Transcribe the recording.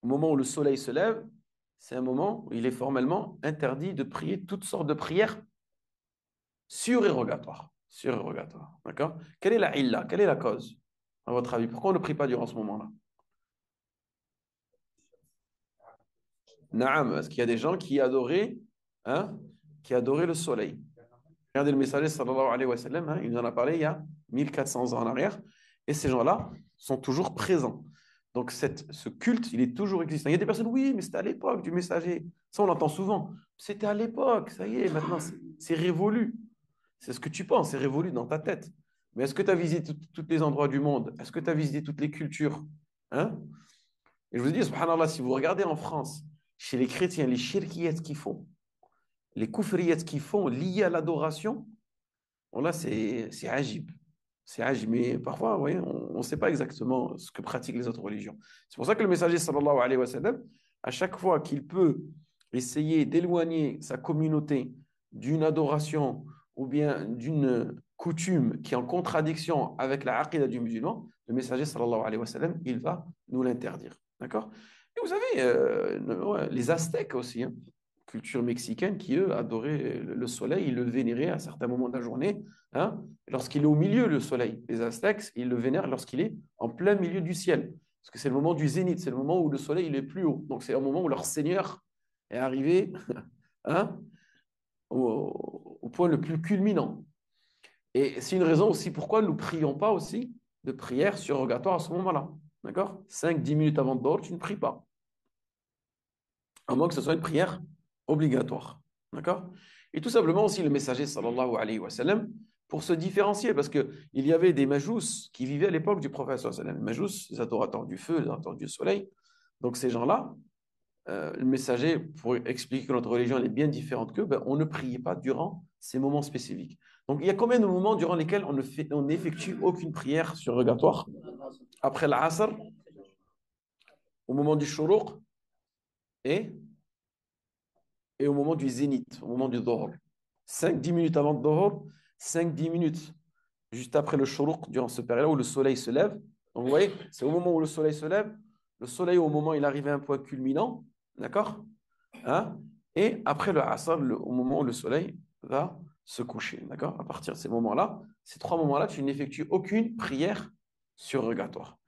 Au moment où le soleil se lève, c'est un moment où il est formellement interdit de prier toutes sortes de prières surérogatoires. Surérogatoires. D'accord? Quelle est la illa? Quelle est la cause, à votre avis? Pourquoi on ne prie pas durant ce moment-là? Naam, parce qu'il y a des gens hein, qui adoraient le soleil. Regardez le messager sallallahu alayhi wa sallam, hein, il nous en a parlé il y a 1400 ans en arrière, et ces gens-là sont toujours présents. Donc ce culte, il est toujours existant. Il y a des personnes, oui, mais c'était à l'époque du messager. Ça, on l'entend souvent. C'était à l'époque, ça y est, maintenant c'est révolu. C'est ce que tu penses, c'est révolu dans ta tête. Mais est-ce que tu as visité tous les endroits du monde? Est-ce que tu as visité toutes les cultures? Hein? Et je vous dis, subhanallah, si vous regardez en France, chez les chrétiens, les shirkiyat qu'ils font, les koufriyat qu'ils font liés à l'adoration, bon, là, c'est agib. C'est agib. Mais parfois, vous voyez, on ne sait pas exactement ce que pratiquent les autres religions. C'est pour ça que le messager, sallallahu alayhi wa sallam, à chaque fois qu'il peut essayer d'éloigner sa communauté d'une adoration ou bien d'une coutume qui est en contradiction avec la aqidah du musulman, le messager, sallallahu alayhi wa sallam, il va nous l'interdire. D'accord? Et vous savez, ouais, les Aztèques aussi, hein, culture mexicaine, qui, eux, adoraient le soleil, ils le vénéraient à certains moments de la journée, hein, lorsqu'il est au milieu, le soleil. Les Aztèques, ils le vénèrent lorsqu'il est en plein milieu du ciel, parce que c'est le moment du zénith, c'est le moment où le soleil il est plus haut. Donc c'est un moment où leur Seigneur est arrivé hein, au point le plus culminant. Et c'est une raison aussi pourquoi nous ne prions pas aussi de prière surrogatoire à ce moment-là. D'accord? 5 10 minutes avant de dormir, tu ne pries pas. À moins que ce soit une prière obligatoire. D'accord? Et tout simplement aussi le messager, sallallahu alayhi wa sallam, pour se différencier, parce qu'il y avait des majous qui vivaient à l'époque du prophète, sallallahu alayhi wa sallam. Les majous, les adorateurs du feu, les adorateurs du soleil. Donc ces gens-là, le messager, pour expliquer que notre religion elle est bien différente qu'eux, ben, on ne priait pas durant ces moments spécifiques. Donc il y a combien de moments durant lesquels on n'effectue aucune prière surrogatoire? Après l'Asr, au moment du shuruq et au moment du zénith, au moment du Dhuhr. 5 10 minutes avant le Dhuhr, 5 10 minutes juste après le Shuruq, durant ce période où le soleil se lève. Donc vous voyez, c'est au moment où le soleil se lève, le soleil au moment où il arrive à un point culminant, d'accord? Hein? Et après le Asr, au moment où le soleil va se coucher, d'accord? À partir de ces moments-là, ces 3 moments-là, tu n'effectues aucune prière surrogatoire.